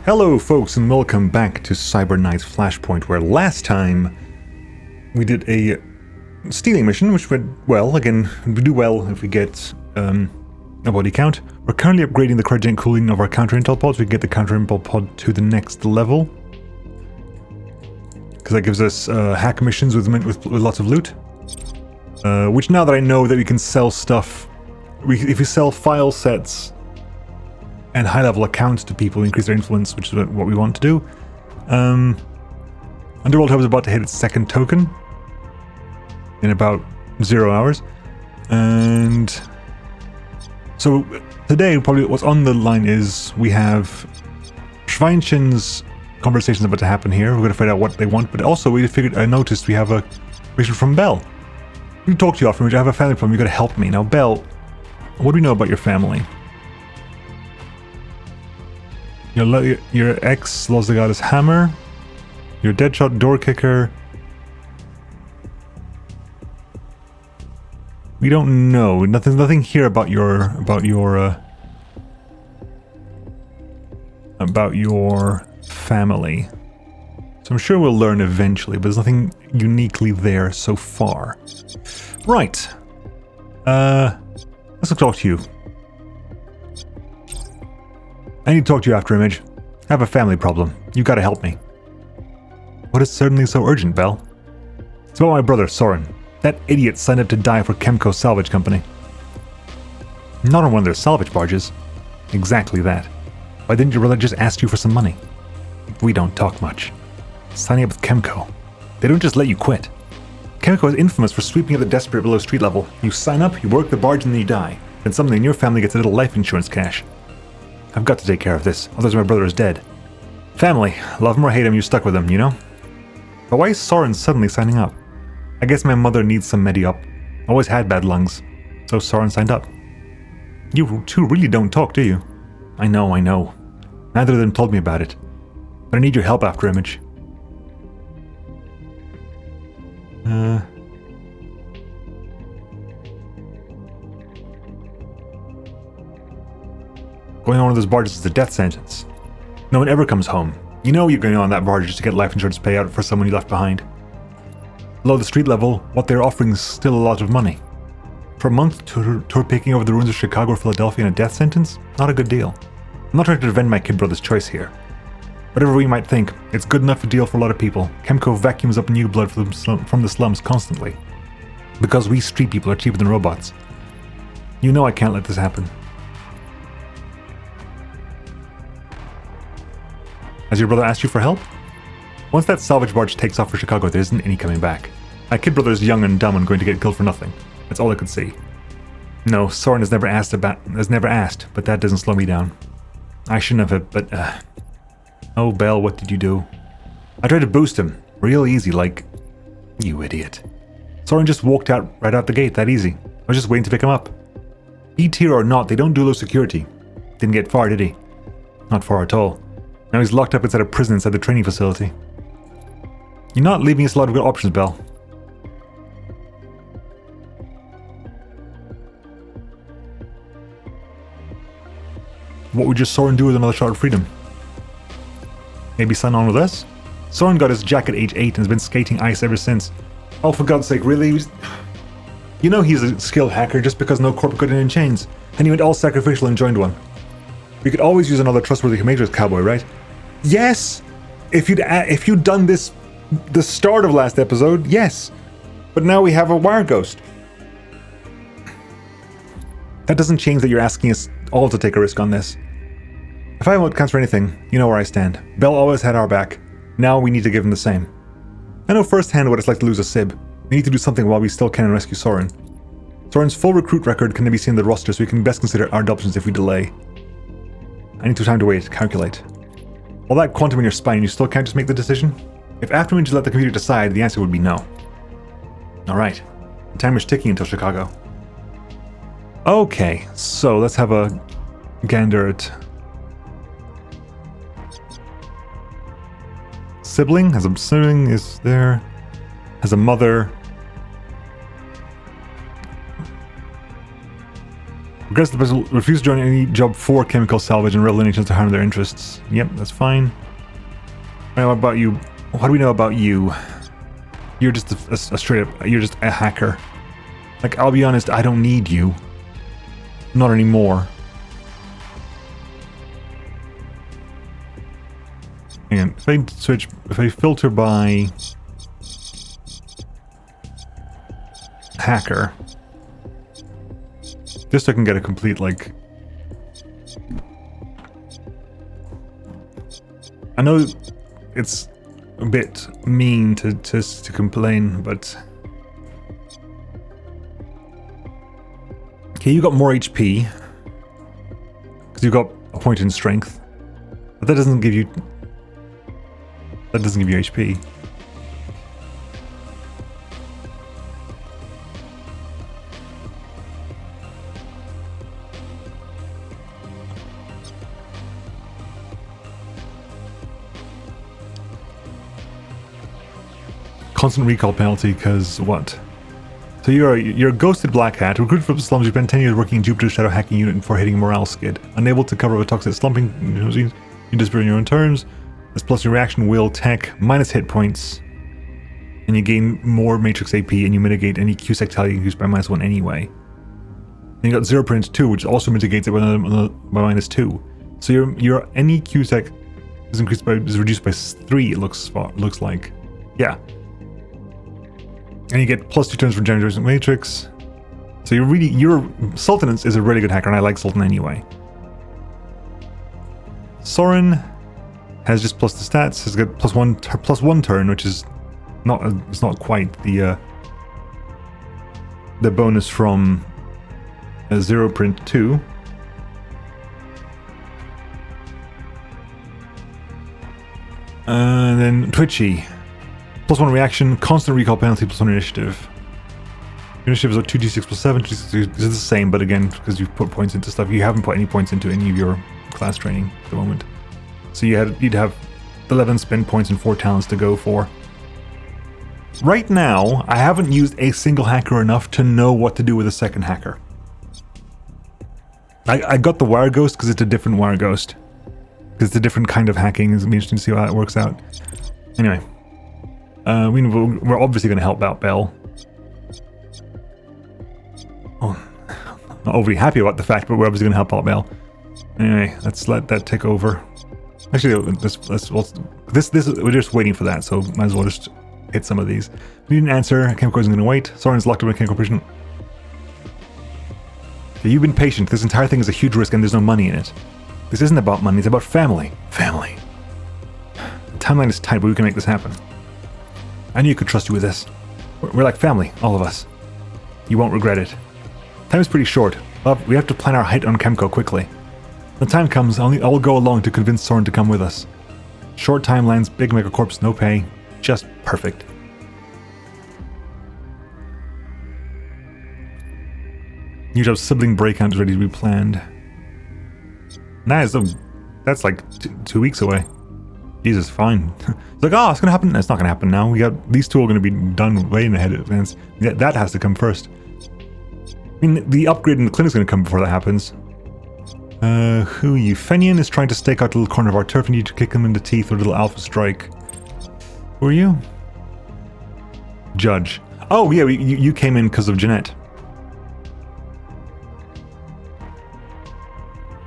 Hello folks and welcome back to Cyberpunk Flashpoint, where last time we did a stealing mission which went well. Again, we do well if we get a body count. We're currently upgrading the cryogenic cooling of our counter-intel pods. We can get the counter-intel pod to the next level, because that gives us hack missions with lots of loot. Which, now that I know that we can sell stuff, if we sell file sets and high-level accounts to people, increase their influence, which is what we want to do. Underworld Hub is about to hit its second token in about 0 hours, and so today probably what's on the line is we have Schweinchen's conversations about to happen here. We're going to find out what they want, but also I noticed we have a mission from Belle. We talk to you often, I have a family problem, you got to help me. Now Belle, what do we know about your family? Your ex lost the goddess hammer. Your deadshot door kicker. We don't know. Nothing here about your family. So I'm sure we'll learn eventually, but there's nothing uniquely there so far. Right. Let's talk to you. I need to talk to you after, Image. I have a family problem. You gotta help me. What is suddenly so urgent, Belle? It's about my brother, Soren. That idiot signed up to die for Chemco Salvage Company. Not on one of their salvage barges. Exactly that. Why didn't your brother just ask you for some money? We don't talk much. Signing up with Chemco. They don't just let you quit. Chemco is infamous for sweeping up the desperate below street level. You sign up, you work the barge, and then you die. Then somebody in your family gets a little life insurance cash. I've got to take care of this, otherwise my brother is dead. Family, love him or hate him, you're stuck with him, you know? But why is Soren suddenly signing up? I guess my mother needs some medi-up. Always had bad lungs, so Soren signed up. You two really don't talk, do you? I know. Neither of them told me about it. But I need your help after, Image. Going on one of those barges is a death sentence. No one ever comes home. You know you're going on that barge just to get life insurance payout for someone you left behind. Below the street level, what they're offering is still a lot of money. For a month, tour picking over the ruins of Chicago or Philadelphia in a death sentence? Not a good deal. I'm not trying to defend my kid brother's choice here. Whatever we might think, it's good enough a deal for a lot of people. Chemco vacuums up new blood from the slums constantly. Because we street people are cheaper than robots. You know I can't let this happen. Has your brother asked you for help? Once that salvage barge takes off for Chicago, there isn't any coming back. My kid brother is young and dumb and going to get killed for nothing. That's all I could see. No, Soren has never asked, but that doesn't slow me down. I shouldn't have, but oh, Belle, what did you do? I tried to boost him. Real easy, like... You idiot. Soren just walked right out the gate, that easy. I was just waiting to pick him up. E-tier or not, they don't do low security. Didn't get far, did he? Not far at all. Now he's locked up inside a prison inside the training facility. You're not leaving us a lot of good options, Belle. What would your Soren do with another shot of freedom? Maybe sign on with us? Soren got his jack at age 8 and has been skating ice ever since. Oh, for God's sake, really? You know he's a skilled hacker just because no corporate got in chains, and he went all sacrificial and joined one. We could always use another trustworthy majors cowboy, right? Yes! If you'd done this the start of last episode, yes. But now we have a wire ghost. That doesn't change that you're asking us all to take a risk on this. If I won't count for anything, you know where I stand. Belle always had our back. Now we need to give him the same. I know firsthand what it's like to lose a Sib. We need to do something while we still can rescue Soren. Soren's full recruit record can be seen in the roster, so we can best consider our options if we delay. I need some time to wait, calculate. All that quantum in your spine, you still can't just make the decision? If after we just let the computer decide, the answer would be no. Alright. The timer's ticking until Chicago. Okay, so let's have a gander at... Sibling? Has a sibling is there. Has a mother. Aggressive vessel refuse to join any job for chemical salvage and revel in to harm their interests. Yep, that's fine. What about you? What do we know about you? You're just a straight up, you're just a hacker. Like, I'll be honest, I don't need you. Not anymore. Hang on, if I filter by hacker, just so I can get a complete, like... I know it's a bit mean to complain, but... Okay, you got more HP. Because you got a point in strength. But that doesn't give you... That doesn't give you HP. Constant recall penalty, because what? So you're a ghosted black hat, recruited from the slums. You spent 10 years working in Jupiter's shadow hacking unit before hitting a morale skid. Unable to cover up a toxic slumping, you disappear on your own terms. That's plus your reaction, will, tech, minus hit points. And you gain more matrix AP, and you mitigate any Q-sec tally increased by -1 anyway. And you got 0.2, which also mitigates it by -2. So your any Q-sec is reduced by 3. It looks like, yeah. And you get +2 turns for generation matrix. So your Sultanance is a really good hacker, and I like Sultan anyway. Soren has just plus the stats. Has got +1 turn, which is not quite the bonus from 0.2. And then Twitchy. +1 reaction, constant recall penalty, +1 initiative. Initiative is like 2d6 + 7. 2d6 is the same, but again, because you've put points into stuff, you haven't put any points into any of your class training at the moment. So you'd have 11 spin points and 4 talents to go for. Right now, I haven't used a single hacker enough to know what to do with a second hacker. I got the wire ghost because it's a different wire ghost. Because it's a different kind of hacking. It's interesting to see how that works out. Anyway. We're obviously going to help out Bell. Oh, not overly happy about the fact, but we're obviously going to help out Bell. Anyway, let's let that take over. Actually, we're just waiting for that, so might as well just hit some of these. We didn't answer. Chemical isn't going to wait. Soren's locked up in a Megacorporation. Okay, you've been patient. This entire thing is a huge risk, and there's no money in it. This isn't about money. It's about family. Family. The timeline is tight, but we can make this happen. I knew I could trust you with this. We're like family, all of us. You won't regret it. Time is pretty short, but we have to plan our height on Chemco quickly. When the time comes, I'll go along to convince Soren to come with us. Short timelines, big megacorps, no pay. Just perfect. Usual sibling breakout is ready to be planned. Nice, that's like 2 weeks away. Jesus, fine. It's like, oh, it's gonna happen. It's not gonna happen now. We got these two are gonna be done way in ahead of advance. That has to come first. I mean, the upgrade in the clinic's gonna come before that happens. Who are you? Fenian is trying to stake out a little corner of our turf, and you need to kick him in the teeth with a little alpha strike. Who are you? Judge. Oh yeah, you came in because of Jeanette.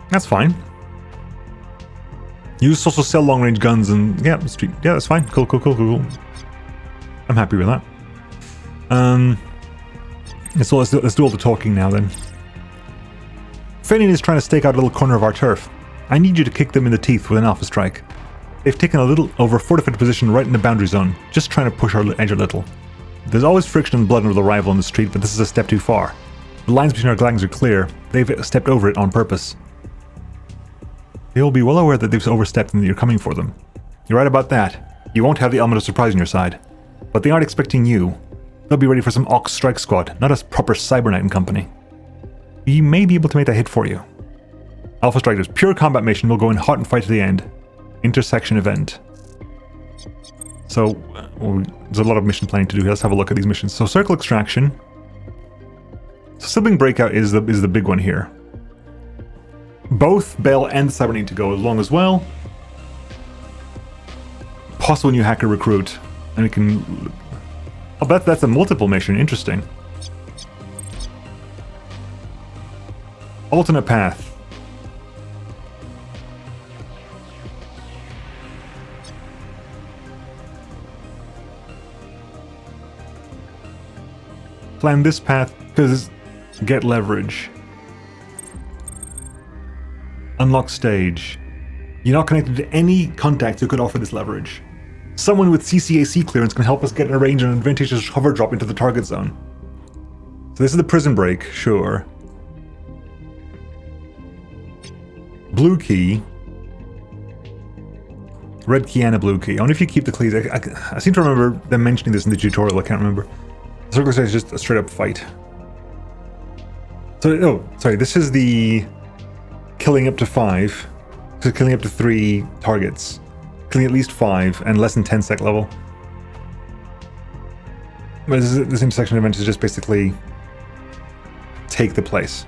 That's fine. You also sell long-range guns and yeah, street. Yeah, that's fine. Cool. I'm happy with that. Let's do all the talking now then. Fenian is trying to stake out a little corner of our turf. I need you to kick them in the teeth with an alpha strike. They've taken a little over fortified position right in the boundary zone, just trying to push our edge a little. There's always friction and blood under the rival on the street, but this is a step too far. The lines between our gangs are clear. They've stepped over it on purpose. They will be well aware that they've overstepped and that you're coming for them. You're right about that. You won't have the element of surprise on your side. But they aren't expecting you. They'll be ready for some Ox strike squad, not a proper Cyberknight and company. We may be able to make that hit for you. Alpha Strike is pure combat mission. We'll go in hot and fight to the end. Intersection event. So, there's a lot of mission planning to do. Let's have a look at these missions. So, Circle Extraction. So, Sibling Breakout is the big one here. Both Bell and the Cyber need to go along as well. Possible new hacker recruit. And we can... I'll bet that's a multiple mission. Interesting. Alternate path. Plan this path because get leverage. Unlock stage. You're not connected to any contacts who could offer this leverage. Someone with CCAC clearance can help us get an range and advantageous hover drop into the target zone. So this is the prison break, sure. Blue key. Red key and a blue key. I wonder if you keep the keys. I seem to remember them mentioning this in the tutorial, I can't remember. The circle stage is just a straight up fight. So, oh, sorry, this is the killing up to 5. So killing up to 3 targets. Killing at least 5 and less than 10 sec level. But this intersection event is just basically take the place.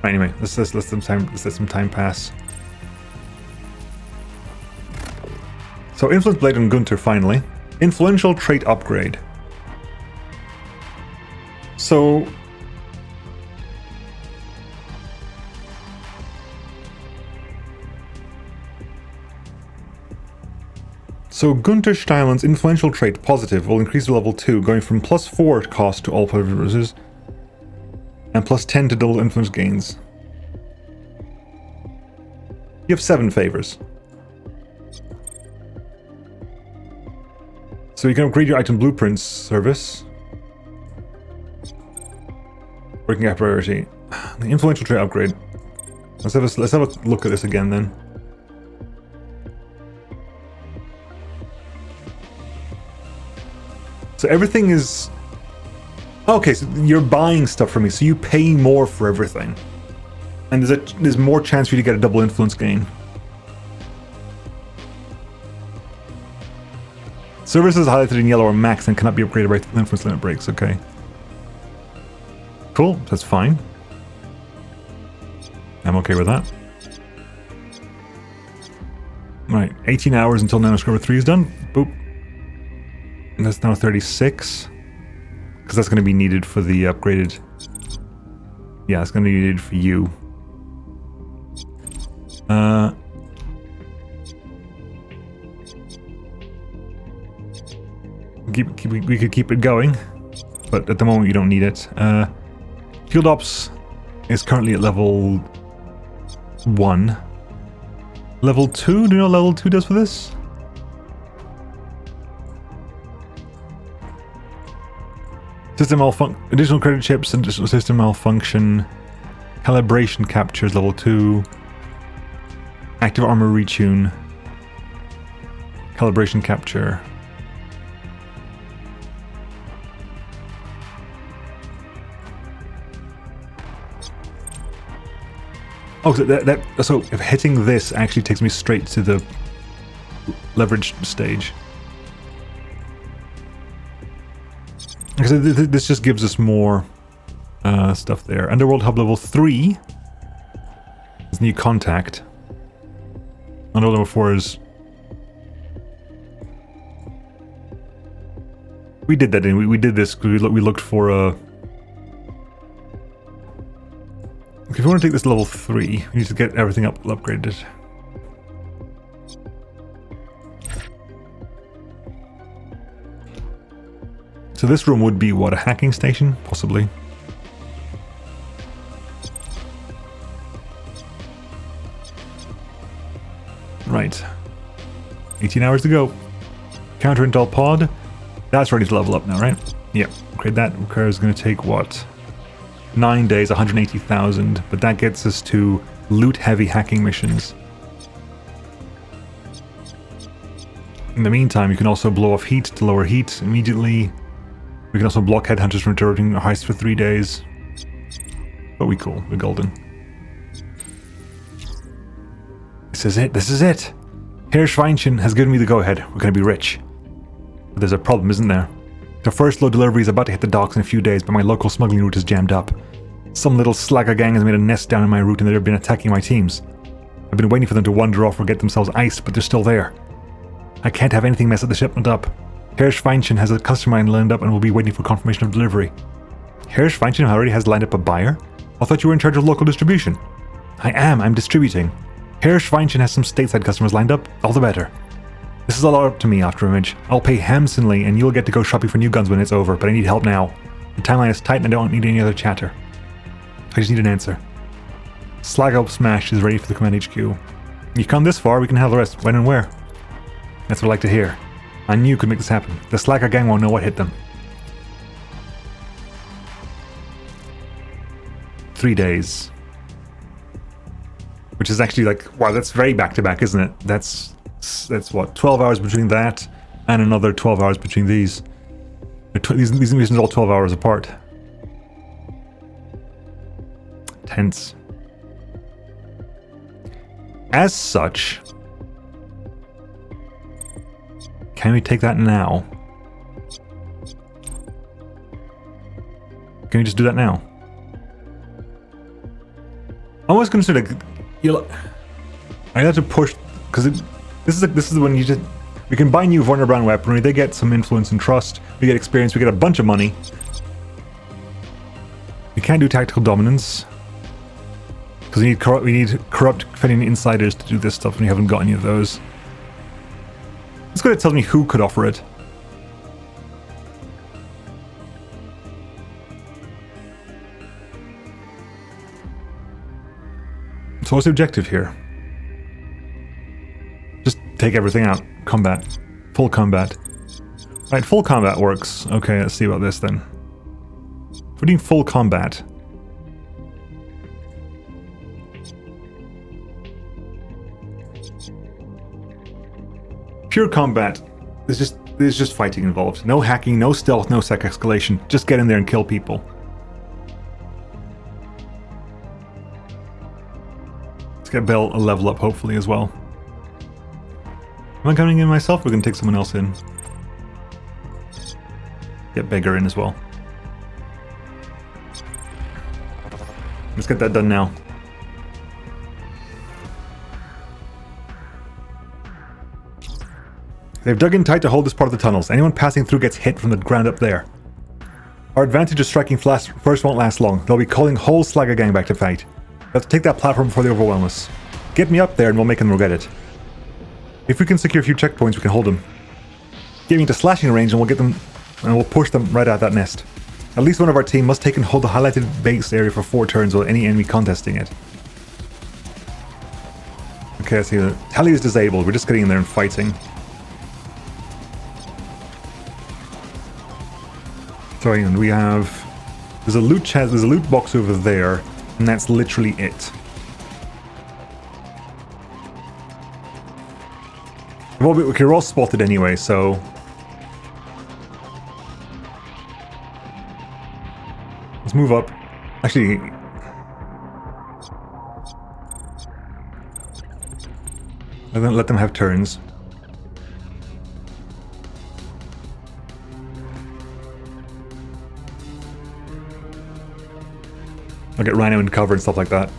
Right, anyway, let's let some time pass. So Influence Blade on Gunter finally. Influential trait upgrade. So Gunter Steinland's influential trait positive will increase to level 2, going from +4 cost to all purposes and +10 to double influence gains. You have 7 favors. So you can upgrade your item blueprints service. Working at priority. The influential trait upgrade. Let's have a look at this again then. So everything is... Okay, so you're buying stuff from me, so you pay more for everything. And there's more chance for you to get a double influence gain. Services highlighted in yellow are max and cannot be upgraded by influence limit breaks, okay. Cool, that's fine. I'm okay with that. Right, 18 hours until Nanoscrubber 3 is done. Boop. And that's now 36. Because that's going to be needed for the upgraded... Yeah, it's going to be needed for you. We could keep it going, but at the moment you don't need it. Field Ops is currently at level 1. Level 2? Do you know what level 2 does for this? System malfunction, additional credit chips and additional system malfunction. Calibration captures level 2. Active armor retune. Calibration capture. Oh, so if hitting this actually takes me straight to the leverage stage. Because this just gives us more stuff there. Underworld Hub level 3 is new contact. Underworld level 4 is... We did that, didn't we? We did this because we looked for a... If you want to take this to level 3, we need to get everything upgraded. So this room would be, what, a hacking station? Possibly. Right. 18 hours to go. Counter intel pod. That's ready to level up now, right? Yep. Upgrade that. Require is going to take, what? 9 days, 180,000, but that gets us to loot-heavy hacking missions. In the meantime, you can also blow off heat to lower heat immediately. We can also block headhunters from interrupting a heist for 3 days. But we cool, we're golden. This is it, this is it! Herr Schweinchen has given me the go-ahead. We're gonna be rich. But there's a problem, isn't there? The first load delivery is about to hit the docks in a few days, but my local smuggling route is jammed up. Some little slacker gang has made a nest down in my route and they've been attacking my teams. I've been waiting for them to wander off or get themselves iced, but they're still there. I can't have anything mess the shipment up. Hirschweinchen has a customer lined up and will be waiting for confirmation of delivery. Hirschweinchen already has lined up a buyer? I thought you were in charge of local distribution. I am, I'm distributing. Hirschweinchen has some stateside customers lined up, all the better. This is all up to me, After Image. I'll pay handsomely and you'll get to go shopping for new guns when it's over, but I need help now. The timeline is tight and I don't need any other chatter. I just need an answer. Slag Up Smash is ready for the Command HQ. You've come this far, we can handle the rest. When and where? That's what I'd like to hear. I knew you could make this happen. The Slacker gang won't know what hit them. 3 days. Which is actually like, wow, that's very back-to-back, isn't it? That's what, 12 hours between that and another 12 hours between these. These missions are all 12 hours apart. Tense. As such, can we take that now? Can we just do that now? I'm always going to sort of, I have to push because this is when you just we can buy new vulnerable weaponry. They get some influence and trust. We get experience. We get a bunch of money. We can't do tactical dominance. Because we need corrupt fetting insiders to do this stuff, and we haven't got any of those. It's good. It tells me who could offer it. So what's the objective here? Just take everything out. Combat. Full combat. Right, full combat works. Okay, let's see about this then. If we're doing full combat. Pure combat. There's just fighting involved. No hacking, no stealth, no sec escalation. Just get in there and kill people. Let's get Bell a level up hopefully as well. Am I coming in myself? We're going to take someone else in. Get Beggar in as well. Let's get that done now. They've dug in tight to hold this part of the tunnels. Anyone passing through gets hit from the ground up there. Our advantage of striking first won't last long. They'll be calling whole Slagger gang back to fight. We have to take that platform before they overwhelm us. Get me up there and we'll make them regret it. If we can secure a few checkpoints, we can hold them. Get me into slashing range and we'll get them, and we'll push them right out that nest. At least one of our team must take and hold the highlighted base area for 4 turns without any enemy contesting it. Okay, let's see. The tally is disabled. We're just getting in there and fighting. So we have... There's a loot chest, there's a loot box over there, and that's literally it. Well, we're all spotted anyway, so... Let's move up. Actually... Let them have turns. I'll get Rhino in cover and stuff like that.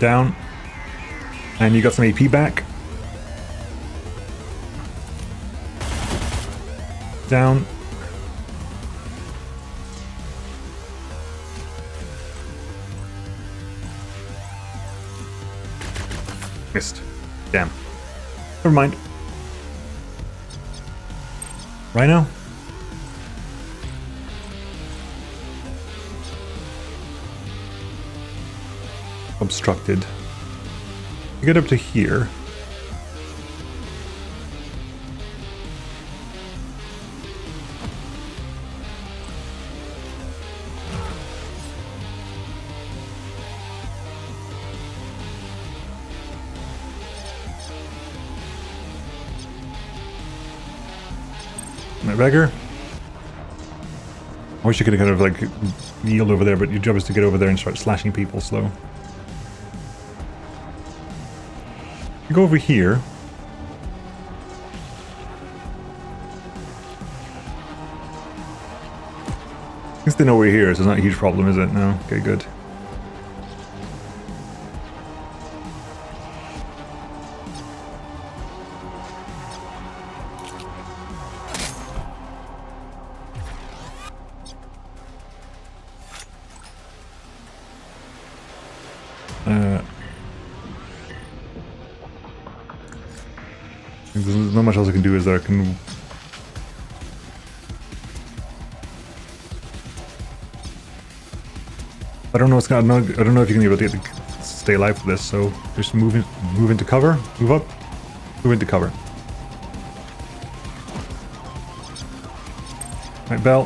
Down. And you got some AP back. Down. Missed. Damn. Never mind. Rhino? Obstructed. You get up to here. Right, beggar. I wish you could kind of like yield over there, but your job is to get over there and start slashing people slow. You go over here. At least they know we're here, so it's not a huge problem, is it? No? Okay, good. There's not much else I can do, is there? I can... I don't know what's going on. I don't know if you can be able to stay alive for this, so just move into cover, move up, move into cover. Right, Bell.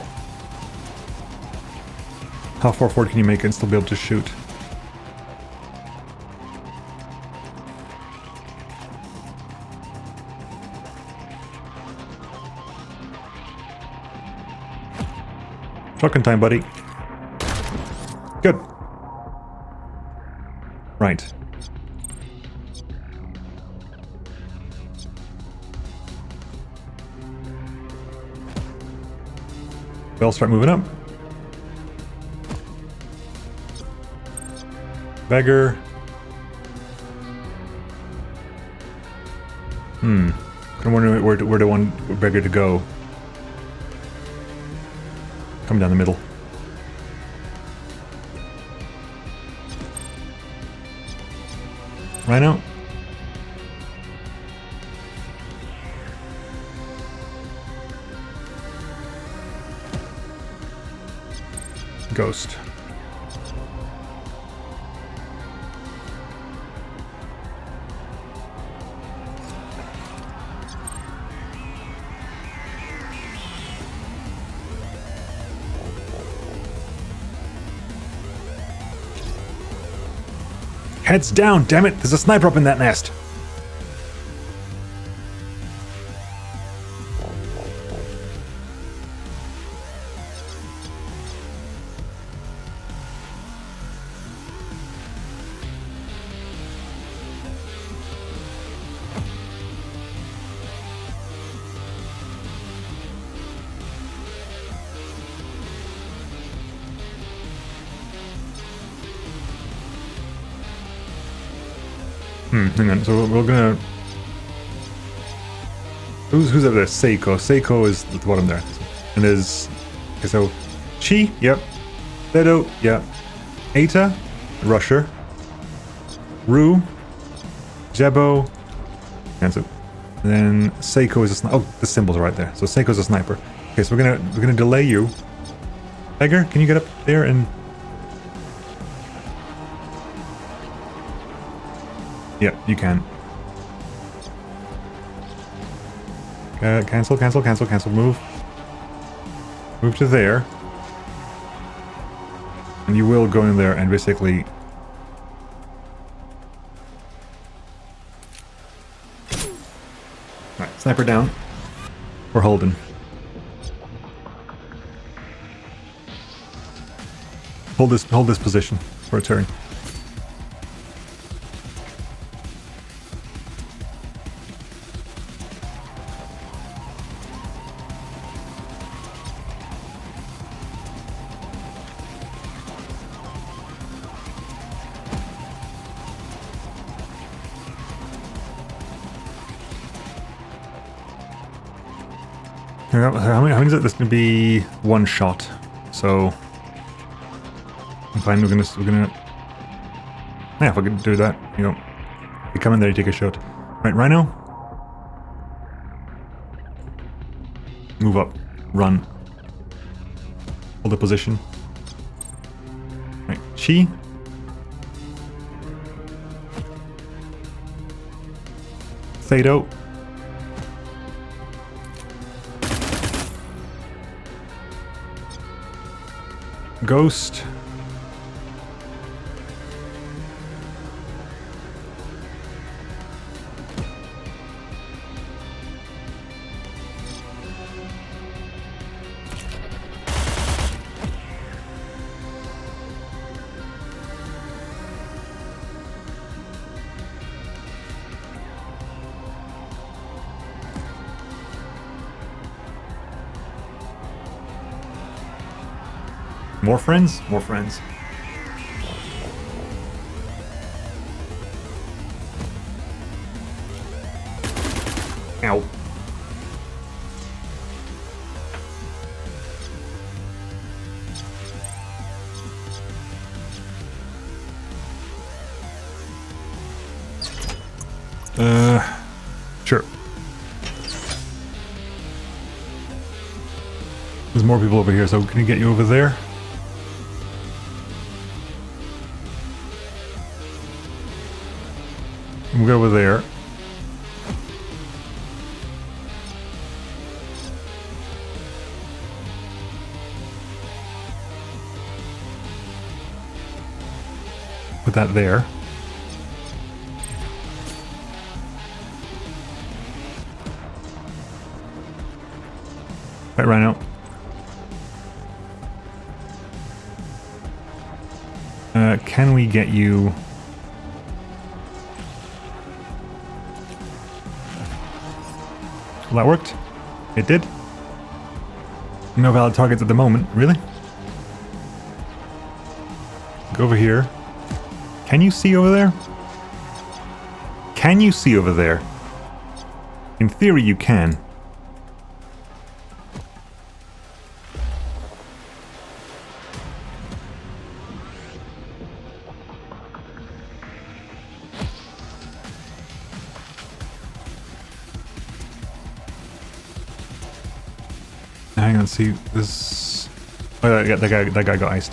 How far forward can you make it and still be able to shoot? Shotgun time, buddy. Good. Right. We'll start moving up. Beggar. I'm wondering where do I want Beggar to go. Come down the middle. Rhino. Ghost. Heads down, damn it! There's a sniper up in that nest! Hang on, so we're gonna... Who's over there? Seiko. Seiko is at the bottom there. And there's... Okay, so... Chi, yep. Beto, yep. Eta, Rusher. Ru. Jebo. And so... And then Seiko is a sniper. Oh, the symbols are right there. So Seiko's a sniper. Okay, so we're gonna delay you. Beggar, can you get up there and... Yep, you can. Cancel, cancel, cancel, cancel. Move. Move to there. And you will go in there and basically... Right, sniper down. We're holding. Hold this position for a turn. How many is it? This going to be one shot. So I'm fine. We're gonna. Yeah, if I can do that, you know, you come in there, you take a shot. Right, Rhino. Move up. Run. Hold the position. Right, Chi. Thado. Ghost. More friends? More friends. Ow. Sure. There's more people over here, so can we get you over there? We'll go over there. Put that there. Right, Rhino. Can we get you... Well, that worked. It did. No valid targets at the moment. Really? Go over here. Can you see over there? Can you see over there? In theory, you can. Hang on, see this. Oh, yeah, that guy got iced.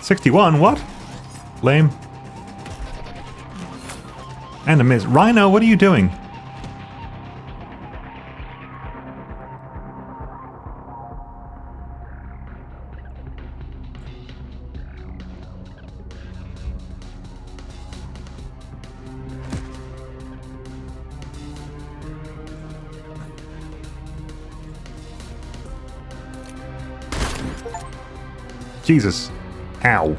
61, what? Lame. And a miss. Rhino, what are you doing? Jesus. Ow.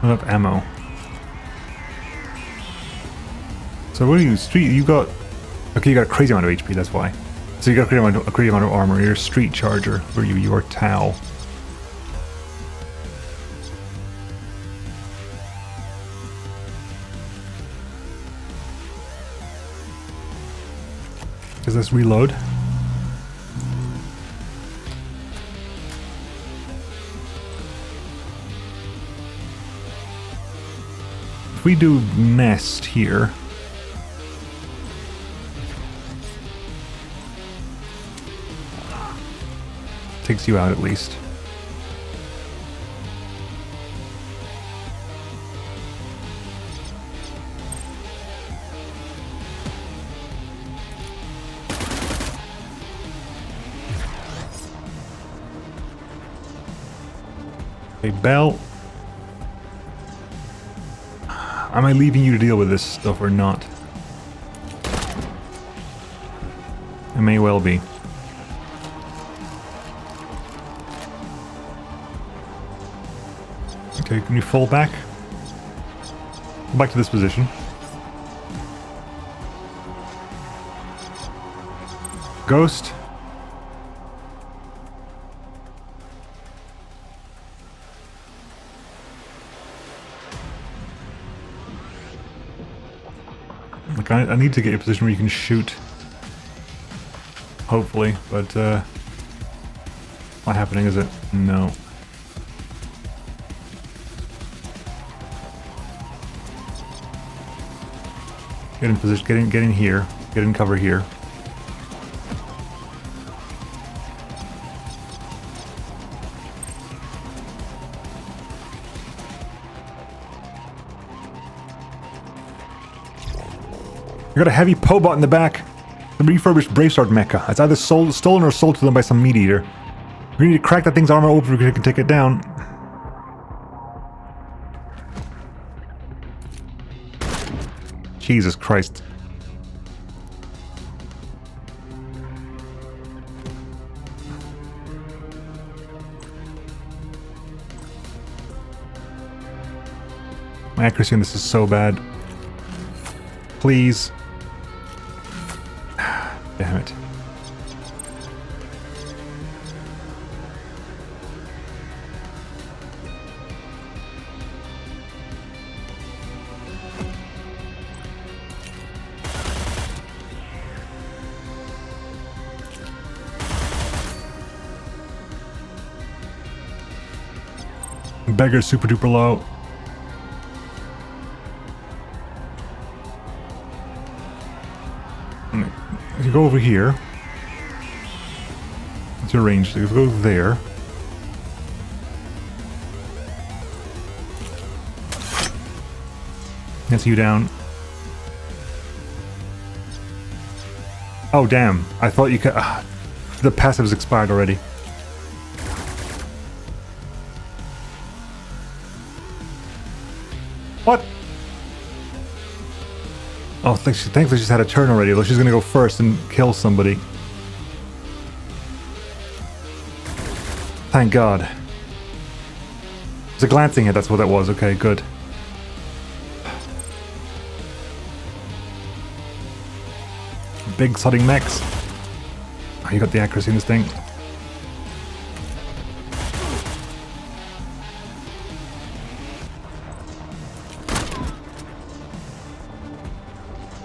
Enough ammo. So what are you? Street? You got? Okay, you got a crazy amount of HP. That's why. So you got a crazy amount of armor. You're a street charger. Where you? Your Tau. Does this reload? If we do nest here, takes you out at least. A bell. Am I leaving you to deal with this stuff or not? It may well be. Okay, can you fall back? Go back to this position. Ghost. Like, I need to get a position where you can shoot. Hopefully, but not happening, is it? No. Get in position, get in here, get in cover here. got a heavy pobot in the back. The refurbished Bravesword mecha. It's either stolen or sold to them by some meat eater. We need to crack that thing's armor open so we can take it down. Jesus Christ. My accuracy on this is so bad. Please. Damn it. Beggar's super duper low. If you go over here, it's your range. So you go there. That's you down. Oh damn! I thought you could. The passive's expired already. What? Oh, thankfully she's had a turn already, though she's gonna go first and kill somebody. Thank God. It's a glancing hit, that's what that was. Okay, good. Big sodding mechs. Oh, you got the accuracy in this thing.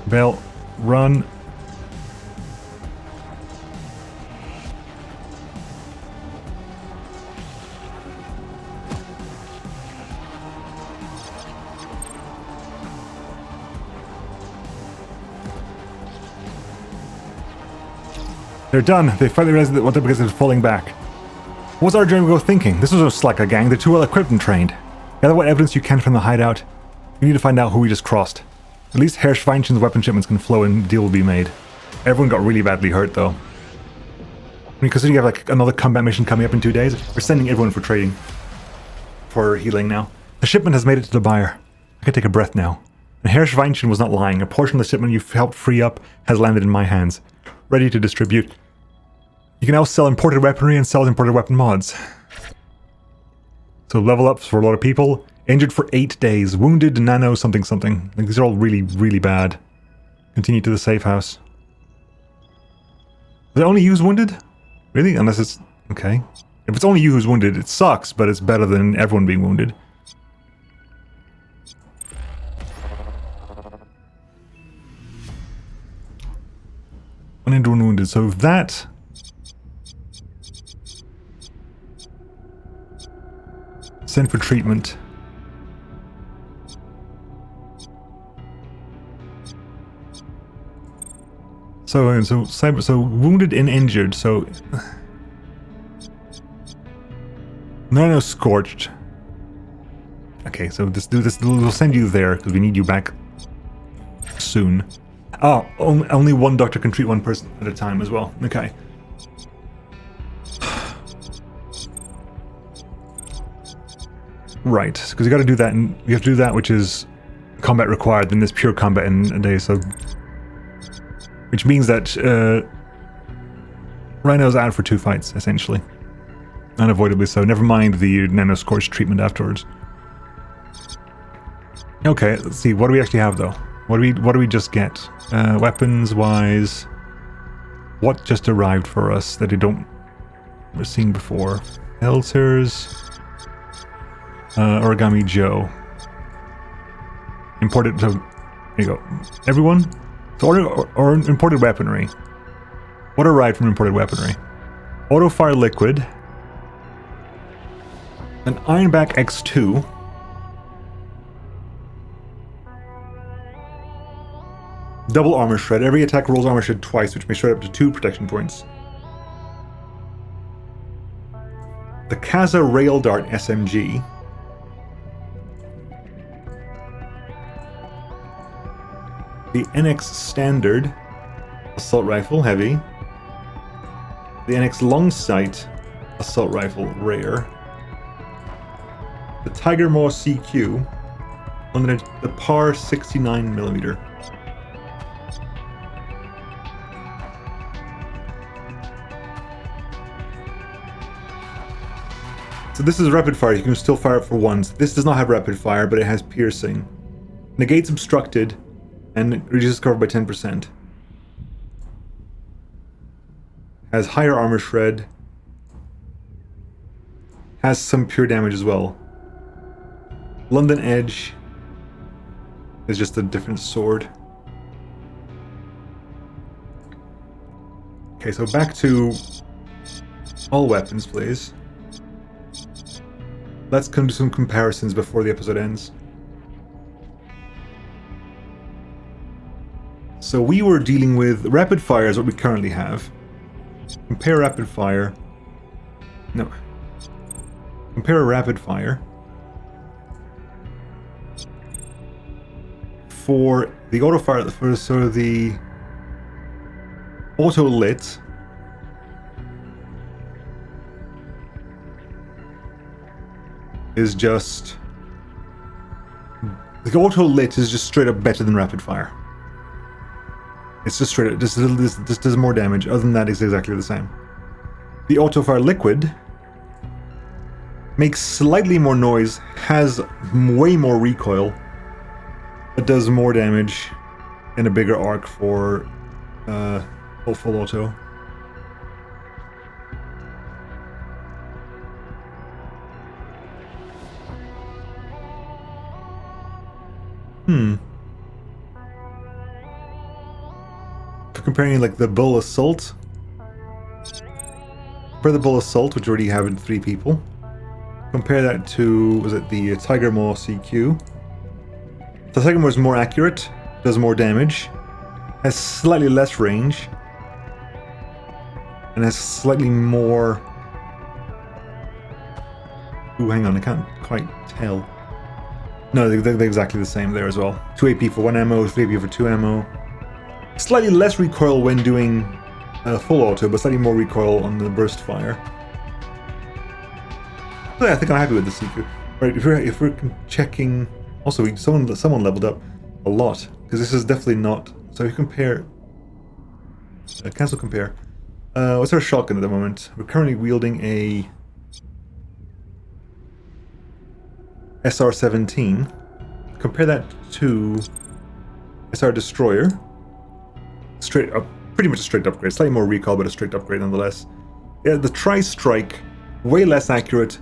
Bell, run. They're done. They finally realized what they're because they're falling back. What was our German thinking? This was no slacker gang. They're too well equipped and trained. Gather what evidence you can from the hideout. We need to find out who we just crossed. At least Herr Schweinchen's weapon shipments can flow and a deal will be made. Everyone got really badly hurt though. I mean, considering you have like another combat mission coming up in 2 days, we're sending everyone for trading. For healing now. The shipment has made it to the buyer. I can take a breath now. And Herr Schweinchen was not lying. A portion of the shipment you've helped free up has landed in my hands. Ready to distribute. You can now sell imported weaponry and sell imported weapon mods. So level ups for a lot of people. Injured for 8 days. Wounded, nano, something something. Like, these are all really, really bad. Continue to the safe house. Does it only use wounded? Really? Unless it's... Okay. If it's only you who's wounded, it sucks, but it's better than everyone being wounded. Uninjured, wounded. So that... Send for treatment. So wounded and injured, so... No, scorched. Okay, so we'll send you there, because we need you back soon. Oh, only one doctor can treat one person at a time as well. Okay. Right, because you got to do that, and you have to do that, which is combat required, then there's pure combat in a day, so... Which means that Rhino's out for 2 fights, essentially. Unavoidably so. Never mind the nano-scorched treatment afterwards. Okay, let's see. What do we actually have, though? What do we just get? Weapons-wise... What just arrived for us that we're seeing before? Elters... Origami Joe. Imported... So, there you go. Everyone? So or imported weaponry. What arrived from imported weaponry? Auto-fire liquid. An Ironback X2. Double armor shred. Every attack rolls armor shred twice, which may shred up to 2 protection points. The Kaza Rail Dart SMG. The NX Standard Assault Rifle, heavy. The NX Long Sight Assault Rifle, rare. The Tiger Maw CQ, the PAR 69mm. So this is rapid fire, you can still fire it for once. This does not have rapid fire, but it has piercing. Negates obstructed, and reduces cover by 10%. Has higher armor shred. Has some pure damage as well. London Edge is just a different sword. Okay, so back to all weapons, please. Let's come to some comparisons before the episode ends. So we were dealing with rapid fire is what we currently have. Compare rapid fire. No. Compare a rapid fire for the auto fire, for sort of the auto lit. Is just the auto lit is just straight up better than rapid fire. It's just straight up. This does more damage. Other than that, it's exactly the same. The auto fire liquid makes slightly more noise, has way more recoil, but does more damage in a bigger arc for full auto. For comparing like the Bull Assault, compare the Bull Assault, which already have 3 people. Compare that to, was it the Tiger Maw CQ? The Tiger Maw is more accurate, does more damage, has slightly less range, and has slightly more... Ooh, hang on, I can't quite tell. No, they're exactly the same there as well. 2 AP for 1 ammo, 3 AP for 2 ammo. Slightly less recoil when doing full auto, but slightly more recoil on the burst fire. So yeah, I think I'm happy with the CQ. Right, if we're checking... Also, someone leveled up a lot, because this is definitely not... So if you compare... cancel compare. What's our shotgun at the moment? We're currently wielding a... SR-17. Compare that to SR Destroyer. Straight up, pretty much a straight upgrade. Slightly more recoil, but a straight upgrade nonetheless. Yeah, the Tri-Strike, way less accurate.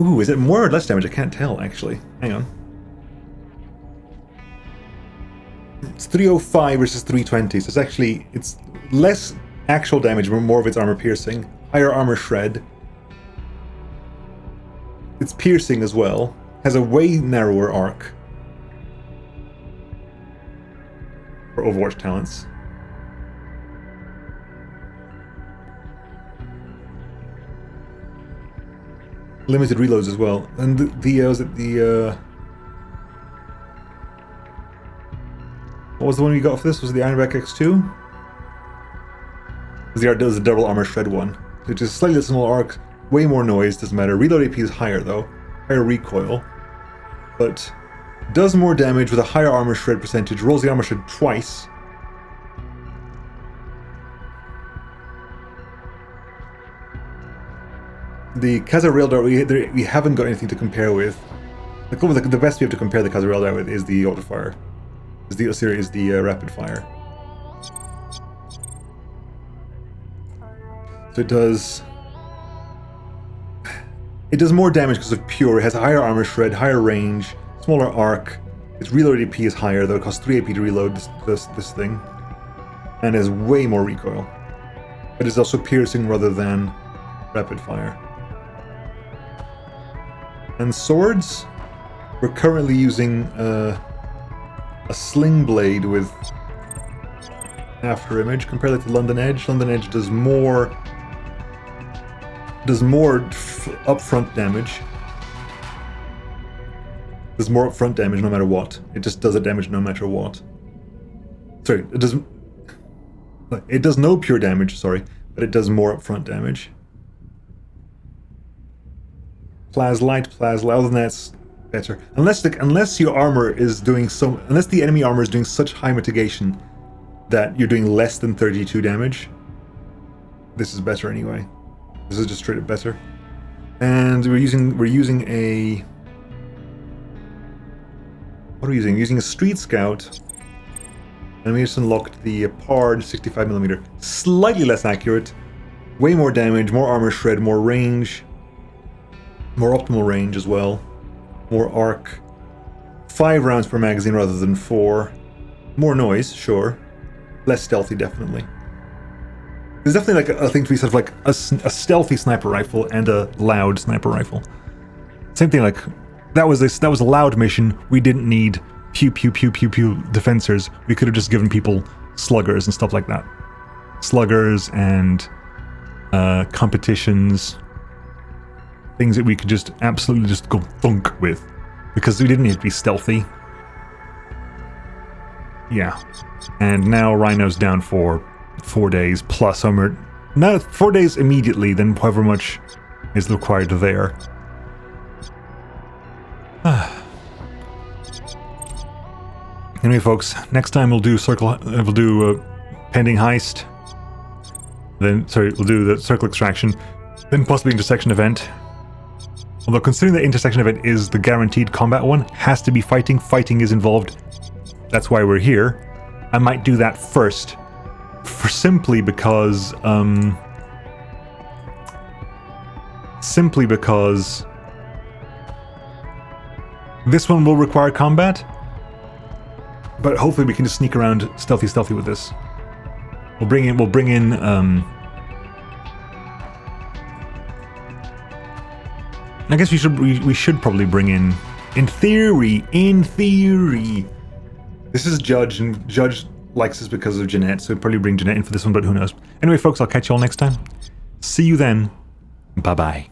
Ooh, is it more or less damage? I can't tell, actually. Hang on. It's 305 versus 320, so it's less actual damage, but more of its armor piercing. Higher armor shred. It's piercing as well. Has a way narrower arc. For Overwatch talents. Limited reloads as well. And was it the what was the one we got for this? Was it the Ironback X2? It was the double armor shred one. Which is slightly smaller arc. Way more noise, doesn't matter. Reload AP is higher though. Higher recoil. But does more damage with a higher armor shred percentage. Rolls the armor shred twice. The Kazarail dart, we haven't got anything to compare with. The best we have to compare the Kazarail dart with is the auto fire. Is the rapid fire. So it does more damage because of pure. It has a higher armor shred, higher range, smaller arc. Its reload AP is higher, though it costs 3 AP to reload this thing. And has way more recoil. But it's also piercing rather than rapid fire. And swords? We're currently using a sling blade with after image. Compare that to London Edge. London Edge does more upfront damage. There's more upfront damage no matter what. It just does the damage no matter what. Sorry, it doesn't... It does no pure damage, sorry, but it does more upfront damage. Plaslight, other than that's better. Unless your armor is doing so... Unless the enemy armor is doing such high mitigation that you're doing less than 32 damage. This is better anyway. This is just straight up better. And we're using a... What are we using? We're using a Street Scout. And we just unlocked the Pard 65mm. Slightly less accurate. Way more damage, more armor shred, more range. More optimal range as well. More arc. 5 rounds per magazine rather than 4. More noise, sure. Less stealthy, definitely. There's definitely like a thing to be sort of like a stealthy sniper rifle and a loud sniper rifle. Same thing, like that was a loud mission. We didn't need pew pew pew pew pew defensors. We could have just given people sluggers and stuff like that. Sluggers and competitions. Things that we could just absolutely just go thunk with. Because we didn't need to be stealthy. Yeah. And now Rhino's down for 4 days plus armor. Now 4 days immediately, then however much is required there. Anyway, folks, next time we'll do pending heist. Then, sorry, we'll do the circle extraction. Then possibly intersection event. Although considering the intersection event is the guaranteed combat one, has to be fighting. Fighting is involved. That's why we're here. I might do that first. Simply because this one will require combat, but hopefully we can just sneak around stealthy with this. We'll bring in I guess we should probably bring in theory this is Judge, and Judge likes this because of Jeanette, so we'll probably bring Jeanette in for this one, but who knows. Anyway, folks, I'll catch you all next time. See you then. Bye-bye.